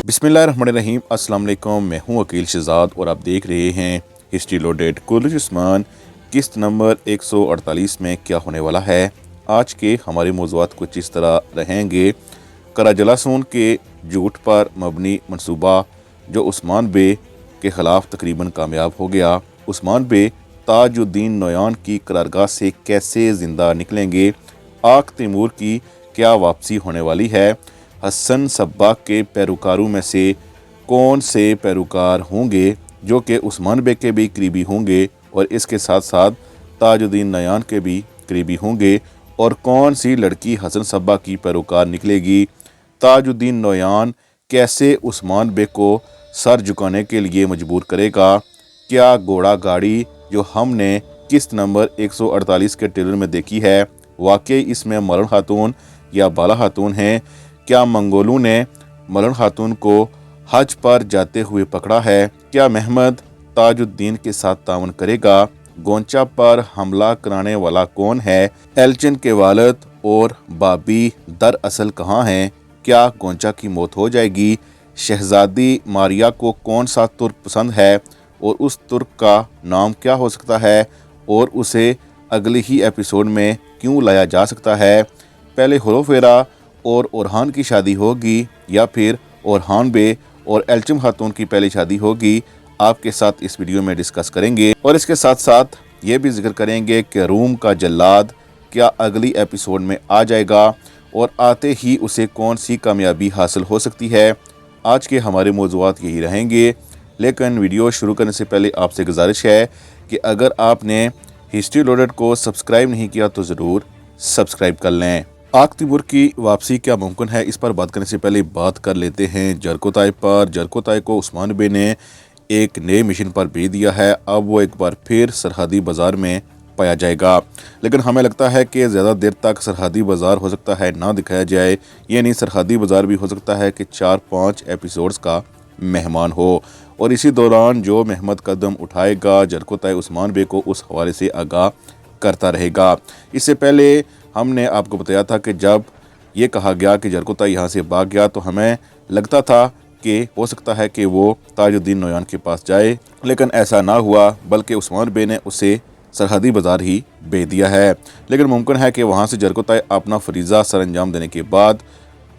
बिस्मिल्लाहिर्रहमानिर्रहीम। अस्सलाम वालेकुम। मैं हूं वकील शहजाद और आप देख रहे हैं हिस्ट्री लोडेड। कुर्रिश उस्मान किस्त नंबर 148 में क्या होने वाला है। आज के हमारे मौज़ूआत कुछ इस तरह रहेंगे। कराजलासून के झूठ पर मबनी मनसूबा जो उस्मान बे के ख़िलाफ़ तकरीबन कामयाब हो गया। उस्मान बे ताजुद्दीन नोयान की करारगाह से कैसे ज़िंदा निकलेंगे। आक तैमूर की क्या वापसी होने वाली है। हसन सब्बाक के पैरोकारों में से कौन से पैरोकार होंगे जो कि उस्मान बे के भी करीबी होंगे और इसके साथ साथ ताजुद्दीन नोयान के भी करीबी होंगे, और कौन सी लड़की हसन सब्बाक की पैरोकार निकलेगी। ताजुद्दीन नोयान कैसे उस्मान बे को सर झुकाने के लिए मजबूर करेगा। क्या घोड़ा गाड़ी जो हमने किस्त नंबर 148 के ट्रेलर में देखी है वाकई इसमें मलन खातून या बाला खातून हैं। क्या मंगोलों ने मलन खातून को हज पर जाते हुए पकड़ा है। क्या महमद ताजुद्दीन के साथ तावन करेगा। गोंचा पर हमला कराने वाला कौन है। एल्चिन के वालिद और बाबी दरअसल कहाँ हैं। क्या गोंचा की मौत हो जाएगी। शहजादी मारिया को कौन सा तुर्क पसंद है और उस तुर्क का नाम क्या हो सकता है और उसे अगले ही एपिसोड में क्यों लाया जा सकता है। पहले हुरोफेरा और ओरहान की शादी होगी या फिर ओरहान बे और एल्चिम खातून की पहली शादी होगी, आपके साथ इस वीडियो में डिस्कस करेंगे। और इसके साथ साथ ये भी जिक्र करेंगे कि रूम का जल्लाद क्या अगली एपिसोड में आ जाएगा और आते ही उसे कौन सी कामयाबी हासिल हो सकती है। आज के हमारे मौज़ूआत यही रहेंगे, लेकिन वीडियो शुरू करने से पहले आपसे गुजारिश है कि अगर आपने हिस्ट्री लोडेड को सब्सक्राइब नहीं किया तो ज़रूर सब्सक्राइब कर लें। आक तैमूर की वापसी क्या मुमकिन है, इस पर बात करने से पहले बात कर लेते हैं जरकोताय पर। जरकोताय को उस्मान बे ने एक नए मिशन पर भेज दिया है। अब वो एक बार फिर सरहदी बाज़ार में पाया जाएगा, लेकिन हमें लगता है कि ज़्यादा देर तक सरहदी बाज़ार हो सकता है ना दिखाया जाए। ये नहीं, सरहदी बाज़ार भी हो सकता है कि 4-5 एपिसोड्स का मेहमान हो, और इसी दौरान जो महमद कदम उठाएगा जरकोताय उस्मान बे को उस हवाले से आगाह करता रहेगा। इससे पहले हमने आपको बताया था कि जब ये कहा गया कि जरकोताय यहाँ से भाग गया तो हमें लगता था कि हो सकता है कि वो ताजुद्दीन नोयान के पास जाए, लेकिन ऐसा ना हुआ, बल्कि उस्मान बे ने उसे सरहदी बाज़ार ही भेज दिया है। लेकिन मुमकिन है कि वहाँ से जरकोताय अपना फरीज़ा सर अंजाम देने के बाद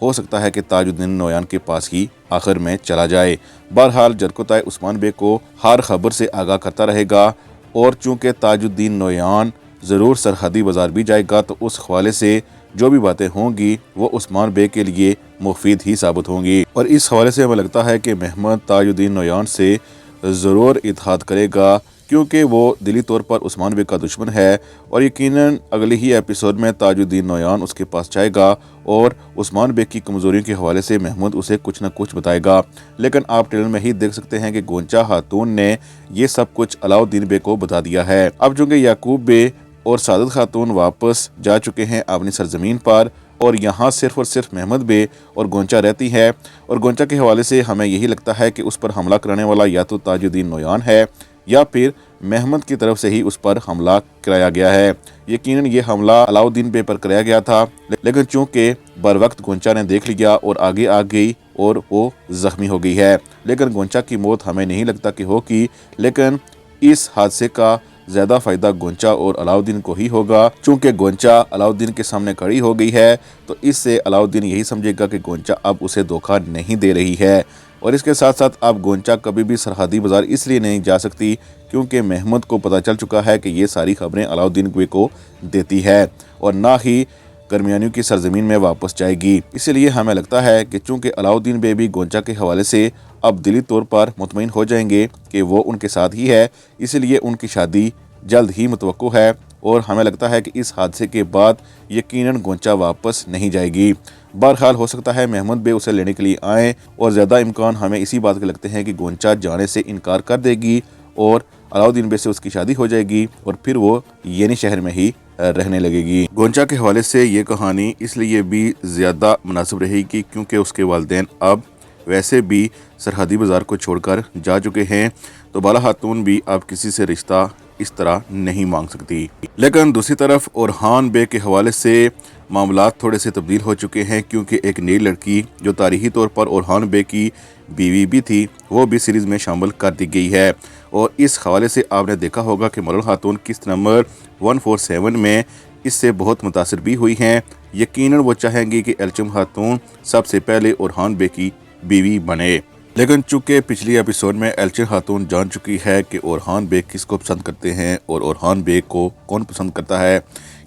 हो सकता है कि ताजुद्दीन नोयान के पास ही आखिर में चला जाए। बहरहाल जरकोताय उस्मान बे को हर खबर से आगाह करता रहेगा, और चूँकि ताजुद्दीन नोयान ज़रूर सरहदी बाज़ार भी जाएगा तो उस हवाले से जो भी बातें होंगी वो उस्मान बे के लिए मुफीद ही साबित होंगी। और इस हवाले से हमें लगता है कि महमद ताजुद्दीन नोयान से ज़रूर इत्तेहाद करेगा, क्योंकि वो दिली तौर पर उस्मान बे का दुश्मन है, और यकीनन अगले ही एपिसोड में ताजुद्दीन नोयान उसके पास जाएगा और उस्मान बे की कमज़ोरियों के हवाले से महमूद उसे कुछ न कुछ बताएगा। लेकिन आप ट्रेलर में ही देख सकते हैं कि गोंचा खातून ने ये सब कुछ अलाउद्दीन बे को बता दिया है। अब चूँकि याकूब बे और सादत खातून वापस जा चुके हैं अपनी सरजमीन पर, और यहाँ सिर्फ और सिर्फ महमद बे और गोंचा रहती है, और गोंचा के हवाले से हमें यही लगता है कि उस पर हमला करने वाला या तो ताजुद्दीन नोयान है या फिर महमद की तरफ से ही उस पर हमला कराया गया है। यकीनन ये हमला अलाउद्दीन बे पर कराया गया था, लेकिन चूँकि बर वक्त गोंचा ने देख लिया और आगे आ गई और वो ज़ख्मी हो गई है। लेकिन गोंचा की मौत हमें नहीं लगता कि होगी, लेकिन इस हादसे का ज़्यादा फ़ायदा गोंचा और अलाउद्दीन को ही होगा। चूँकि गोंचा अलाउद्दीन के सामने खड़ी हो गई है तो इससे अलाउद्दीन यही समझेगा कि गोंचा अब उसे धोखा नहीं दे रही है। और इसके साथ साथ अब गोंचा कभी भी सरहदी बाज़ार इसलिए नहीं जा सकती क्योंकि महमूद को पता चल चुका है कि ये सारी खबरें अलाउद्दीन बे को देती है, और ना ही गर्मियानियों की सरजमीन में वापस जाएगी। इसलिए हमें लगता है कि चूँकि अलाउद्दीन बे भी गोंचा के हवाले से अब दिली तौर पर मुतमईन हो जाएंगे कि वो उनके साथ ही है, इसलिए उनकी शादी जल्द ही मुतवक्को है, और हमें लगता है कि इस हादसे के बाद यकीनन गोंचा वापस नहीं जाएगी। बहरहाल हो सकता है महमूद बे उसे लेने के लिए आएँ, और ज़्यादा इम्कान हमें इसी बात के लगते हैं कि गोंचा जाने से इनकार कर देगी और अलाउद्दीन बे से उसकी शादी हो जाएगी और फिर वो येनी शहर में ही रहने लगेगी। गोंचा के हवाले से ये कहानी इसलिए भी ज़्यादा मुनासिब रहेगी क्योंकि उसके वालिदैन अब वैसे भी सरहदी बाज़ार को छोड़कर जा चुके हैं, तो बाला खातून भी अब किसी से रिश्ता इस तरह नहीं मांग सकती। लेकिन दूसरी तरफ ओरहान बे के हवाले से मामलात थोड़े से तब्दील हो चुके हैं, क्योंकि एक नई लड़की जो तारीखी तौर पर ओरहान बे की बीवी भी थी वो भी सीरीज़ में शामिल कर दी गई है। और इस हवाले से आपने देखा होगा कि मलून खातून किस्त नंबर 147 में इससे बहुत मुतासर भी हुई हैं। यकीनन वो चाहेंगी कि एल्चम खातून सबसे पहले ओरहान बे की बीवी बने, लेकिन चूंकि पिछली एपिसोड में एल्चम खातून जान चुकी है कि ओरहान बे किसको पसंद करते हैं और ओरहान बे को कौन पसंद करता है,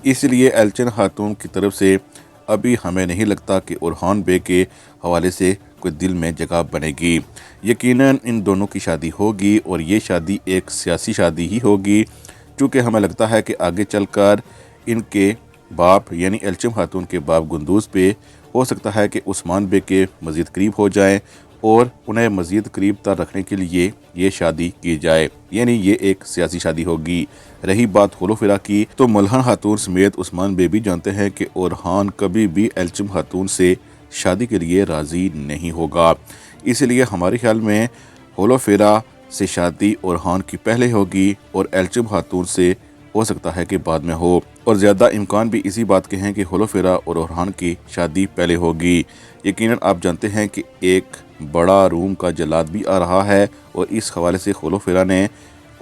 इसलिए एल्चम खातून की तरफ से अभी हमें नहीं लगता कि ओरहान बे के हवाले से कोई दिल में जगह बनेगी। यकीनन इन दोनों की शादी होगी और ये शादी एक सियासी शादी ही होगी, चूँकि हमें लगता है कि आगे चलकर इनके बाप यानी एल्चम खातून के बाप गुंदूज़ बे हो सकता है कि उस्मान बे के मज़ीद करीब हो जाएं और उन्हें मज़ीद करीब तर रखने के लिए ये शादी की जाए, यानी ये एक सियासी शादी होगी। रही बात होलोफिरा की, तो मलहन खातून समेत उस्मान बे भी जानते हैं कि ओरहान कभी भी एल्चम खातून से शादी के लिए राज़ी नहीं होगा, इसलिए हमारे ख्याल में होलोफिरा से शादी ओरहान की पहले होगी और एल्चम खातून से हो सकता है कि बाद में हो, और ज़्यादा इम्कान भी इसी बात के हैं कि होलोफिरा और ओरहान की शादी पहले होगी। यकीनन आप जानते हैं कि एक बड़ा रूम का जल्लाद भी आ रहा है और इस हवाले से होलोफिरा ने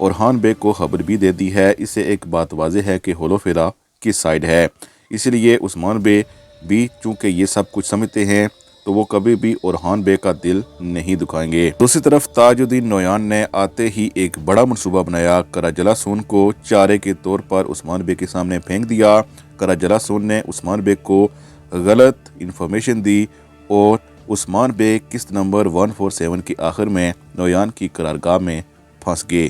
ओरहान बे को खबर भी दे दी है। इससे एक बात वाज़ेह है कि होलोफिरा किस साइड है, इसलिए उस्मान बे भी चूँकि ये सब कुछ समझते हैं तो वो कभी भी ओरहान बे का दिल नहीं दुखाएंगे। दूसरी तरफ ताजुद्दीन नोयान ने आते ही एक बड़ा मंसूबा बनाया। कराजलासून को चारे के तौर पर उस्मान बे के सामने फेंक दिया। कराजलासून ने उस्मान बे को गलत इंफॉर्मेशन दी और उस्मान बे किस्त नंबर 147 के आखिर में नोयान की करारगाह में फंस गए,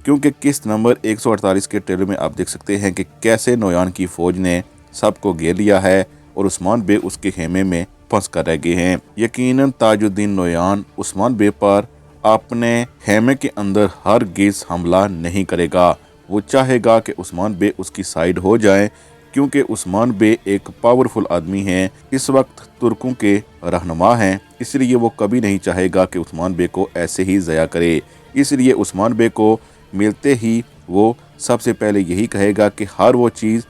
क्योंकि किस्त नंबर 148 के ट्रेलर में आप देख सकते हैं कि कैसे नोयान की फ़ौज ने सबको घेर लिया है और उस्मान बे उसके खेमे में फंस कर रह गए हैं। यकीनन ताजुद्दीन नोयान उस्मान बे पर अपने खेमे के अंदर हरगिज़ हमला नहीं करेगा। वो चाहेगा कि उस्मान बे उसकी साइड हो जाए, क्योंकि उस्मान बे एक पावरफुल आदमी हैं, इस वक्त तुर्कों के रहनुमा हैं, इसलिए वो कभी नहीं चाहेगा कि उस्मान बे को ऐसे ही ज़या करे। इसलिए उस्मान बे को मिलते ही वो सबसे पहले यही कहेगा कि हर वो चीज़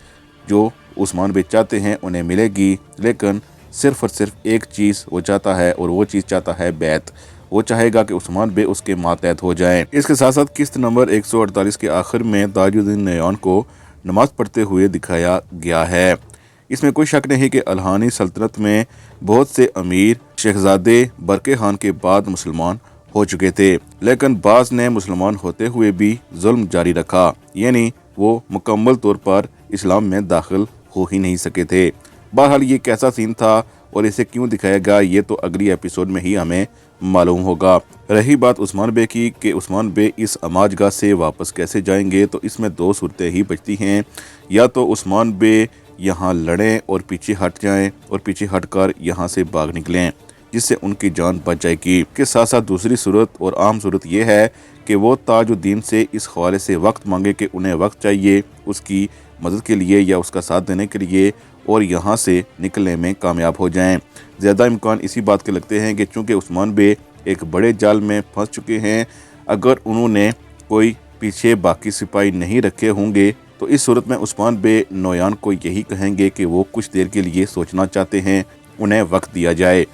जो उस्मान बे चाहते हैं उन्हें मिलेगी, लेकिन सिर्फ़ और सिर्फ एक चीज़ वो चाहता है और वो चीज़ चाहता है बैत। वो चाहेगा कि उस्मान बे उसके मातहत हो जाएं। इसके साथ साथ किस्त नंबर 148 के आखिर में ताजुद्दीन नोयान को नमाज पढ़ते हुए दिखाया गया है। इसमें कोई शक नहीं कि अल्हानी सल्तनत में बहुत से अमीर शहजादे बरके खान के बाद मुसलमान हो चुके थे, लेकिन बाज़ ने मुसलमान होते हुए भी जुल्म जारी रखा, यानी वो मुकम्मल तौर पर इस्लाम में दाखिल हो ही नहीं सके थे। बहरहाल ये कैसा सीन था और इसे क्यों दिखाया गया, ये तो अगली एपिसोड में ही हमें मालूम होगा। रही बात उस्मान बे की कि उस्मान बे इस अमाजगाह से वापस कैसे जाएंगे, तो इसमें दो सूरतें ही बचती हैं। या तो उस्मान बे यहाँ लड़ें और पीछे हट जाएं और पीछे हटकर यहाँ से भाग निकलें, जिससे उनकी जान बच जाएगी। के साथ साथ दूसरी सूरत और आम सूरत ये है कि वो ताजुद्दीन से इस हवाले से वक्त मांगे कि उन्हें वक्त चाहिए उसकी मदद के लिए या उसका साथ देने के लिए, और यहाँ से निकलने में कामयाब हो जाएं। ज़्यादा इम्कान इसी बात के लगते हैं कि चूँकि उस्मान बे एक बड़े जाल में फंस चुके हैं, अगर उन्होंने कोई पीछे बाकी सिपाही नहीं रखे होंगे तो इस सूरत में उस्मान बे नोयान को यही कहेंगे कि वो कुछ देर के लिए सोचना चाहते हैं, उन्हें वक्त दिया जाए।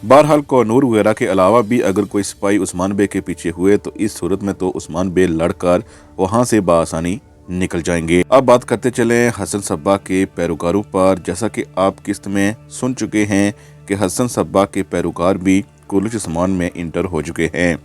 बहरहाल कोनूर वगैरह के अलावा भी अगर कोई सिपाही उस्मान बे के पीछे हुए तो इस सूरत में तो उस्मान बे लड़कर वहाँ से बासानी निकल जाएंगे। अब बात करते चलें हसन सब्बा के पैरोकारों पर। जैसा कि आप किस्त में सुन चुके हैं कि हसन सब्बा के पैरोकार भी कुलुच उस्मान में इंटर हो चुके हैं।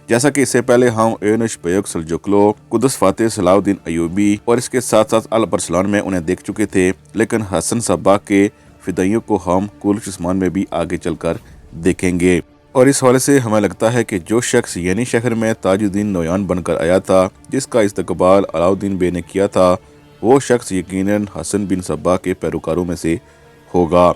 जैसा कि इससे पहले हम एनुश बयक सल्जुकलो, कुदस फातेह सलाउद्दीन अयूबी और इसके साथ साथ अल बरसलान में उन्हें देख चुके थे, लेकिन हसन सब्बा के फिदाइयों को हम कुलुच उस्मान में भी आगे चलकर देखेंगे। और इस हवाले से हमें लगता है कि जो शख्स यानी शहर में ताजुद्दीन नोयान बनकर आया था, जिसका इस्तकबाल अलाउद्दीन बे ने किया था, वो शख्स यकीनन हसन बिन सब्बा के पैरोकारों में से होगा।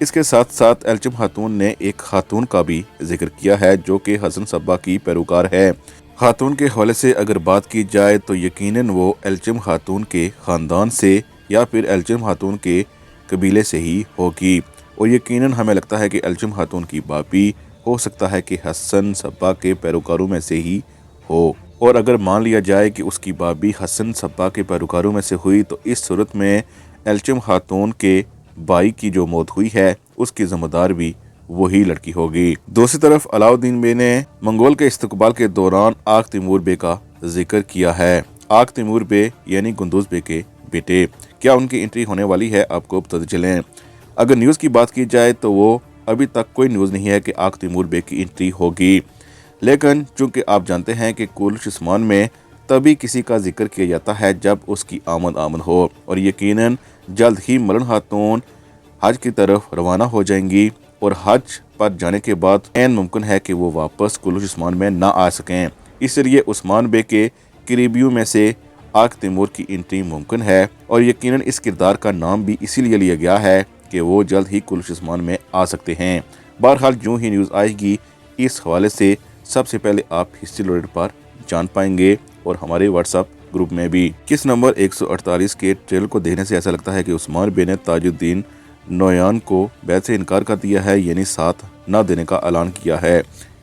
इसके साथ साथ एल्चम खातून ने एक खातून का भी जिक्र किया है जो कि हसन सब्बा की पैरोकार है। खातून के हवाले से अगर बात की जाए तो यकीनन वो एल्चम खातून के ख़ानदान से या फिर एल्चम खातून के कबीले से ही होगी, और यकीनन हमें लगता है कि एल्चम खातून की बापी हो सकता है कि हसन सब्बा के पैरोकारों में से ही हो। और अगर मान लिया जाए कि उसकी बाबी हसन सब्बा के पैरोकारों में से हुई तो इस सूरत में एल्चम खातून के भाई की जो मौत हुई है उसकी जिम्मेदार भी वही लड़की होगी। दूसरी तरफ अलाउद्दीन बे ने मंगोल के इस्तकबाल के दौरान आग तैमूर बे का जिक्र किया है। आग तैमूर बे यानी कुंदूज बे के बेटे, क्या उनकी एंट्री होने वाली है आपको बताते चलें। अगर न्यूज़ की बात की जाए तो वो अभी तक कोई न्यूज़ नहीं है कि आग तैमूर बे की एंट्री होगी, लेकिन चूंकि आप जानते हैं कि कुर्लिश उस्मान में तभी किसी का जिक्र किया जाता है जब उसकी आमद हो, और यकीनन जल्द ही मलन खातून हज की तरफ रवाना हो जाएंगी और हज पर जाने के बाद ऐन मुमकिन है कि वो वापस कुर्लिश उस्मान में ना आ सकें। इसलिए उस्मान बे के करीबियों में से आग तैमूर की एंट्री मुमकिन है, और यकीनन इस किरदार का नाम भी इसीलिए लिया गया है कि वो जल्द ही कुर्लिश उस्मान में आ सकते हैं। बहरहाल जो ही न्यूज़ आएगी इस हवाले से सबसे पहले आप हिस्ट्री लोडेड पर जान पाएंगे, और हमारे व्हाट्सएप ग्रुप में भी। किस नंबर 148 के ट्रेलर को देखने से ऐसा लगता है कि उस्मान बे ने ताजुद्दीन नोयान को बैत से इनकार कर दिया है, यानी साथ न देने का ऐलान किया है।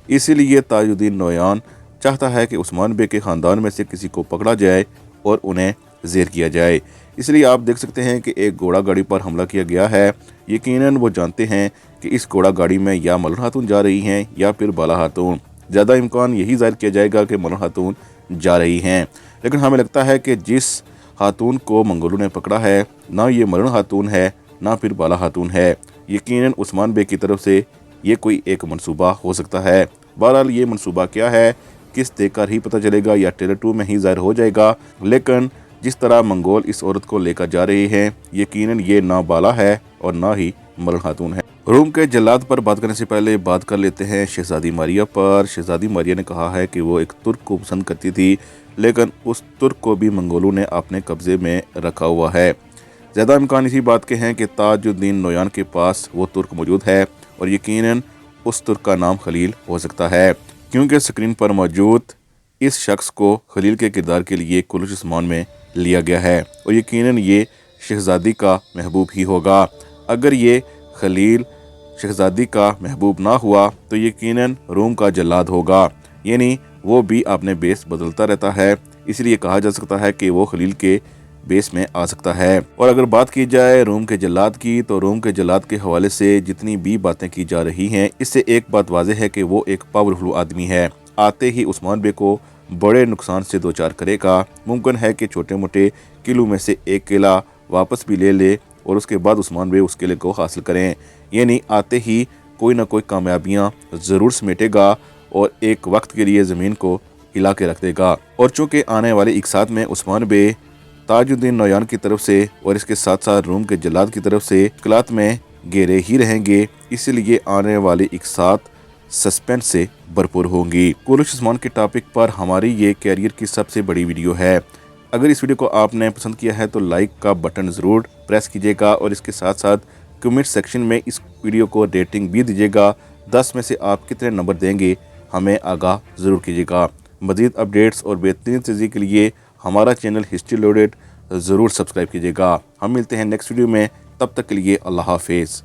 इसीलिए ताजुद्दीन नोयान चाहता है कि उस्मान बे के ख़ानदान में से किसी को पकड़ा जाए और उन्हें ज़ेर किया जाए। इसलिए आप देख सकते हैं कि एक घोड़ा गाड़ी पर हमला किया गया है। यकीनन वो जानते हैं कि इस घोड़ा गाड़ी में या मलन खातून जा रही हैं या फिर बाला खातून। ज़्यादा इम्कान यही ज़ाहिर किया जाएगा कि मलन खातून जा रही हैं, लेकिन हमें लगता है कि जिस खातून को मंगोलों ने पकड़ा है ना ये मलन खातून है ना फिर बाला खातून है। यकीनन उस्मान बे की तरफ से ये कोई एक मंसूबा हो सकता है। बहरहाल ये मंसूबा क्या है किस देखकर ही पता चलेगा या ट्रेलर 2 में ही ज़ाहिर हो जाएगा, लेकिन जिस तरह मंगोल इस औरत को लेकर जा रहे हैं यकीनन ये ना बाला है और ना ही मलन खातून है। रूम के जल्लाद पर बात करने से पहले बात कर लेते हैं शहजादी मारिया पर। शहजादी मारिया ने कहा है कि वो एक तुर्क को पसंद करती थी, लेकिन उस तुर्क को भी मंगोलों ने अपने कब्जे में रखा हुआ है। ज़्यादा इम्कान इसी बात के हैं कि ताजुद्दीन नोयान के पास वो तुर्क मौजूद है, और यकीनन उस तुर्क का नाम खलील हो सकता है, क्योंकि स्क्रीन पर मौजूद इस शख्स को खलील के किरदार के लिए कुर्लिश उस्मान में लिया गया है, और यकीनन ये शहजादी का महबूब ही होगा। अगर ये खलील शहजादी का महबूब ना हुआ तो यकीनन रूम का जल्लाद होगा, यानी वो भी अपने बेस बदलता रहता है, इसलिए कहा जा सकता है कि वो खलील के बेस में आ सकता है। और अगर बात की जाए रूम के जल्लाद की, तो रूम के जल्लाद के हवाले से जितनी भी बातें की जा रही हैं इससे एक बात वाज़ेह है कि वो एक पावरफुल आदमी है। आते ही उस्मान बे को बड़े नुकसान से दो चार करेगा। मुमकिन है कि छोटे मोटे किलों में से एक किला वापस भी ले ले और उसके बाद उस्मान बे उस किले को हासिल करें, यानी आते ही कोई ना कोई कामयाबियाँ ज़रूर समेटेगा और एक वक्त के लिए ज़मीन को हिला के रख देगा। और चूँकि आने वाले एक साथ में उस्मान बे ताजुद्दीन नोयान की तरफ से और इसके साथ साथ रूम के जल्लाद की तरफ से मुश्किलात में घेरे ही रहेंगे, इसलिए आने वाले एक साथ सस्पेंस से भरपूर होंगी। कुर्लिश उस्मान के टॉपिक पर हमारी ये कैरियर की सबसे बड़ी वीडियो है। अगर इस वीडियो को आपने पसंद किया है तो लाइक का बटन ज़रूर प्रेस कीजिएगा, और इसके साथ साथ कमेंट सेक्शन में इस वीडियो को रेटिंग भी दीजिएगा। 10 में से आप कितने नंबर देंगे हमें आगाह ज़रूर कीजिएगा। मज़ीद अपडेट्स और बेहतरीन चीज़ों के लिए हमारा चैनल हिस्ट्री लोडेड ज़रूर सब्सक्राइब कीजिएगा। हम मिलते हैं नेक्स्ट वीडियो में, तब तक के लिए अल्लाह हाफिज़।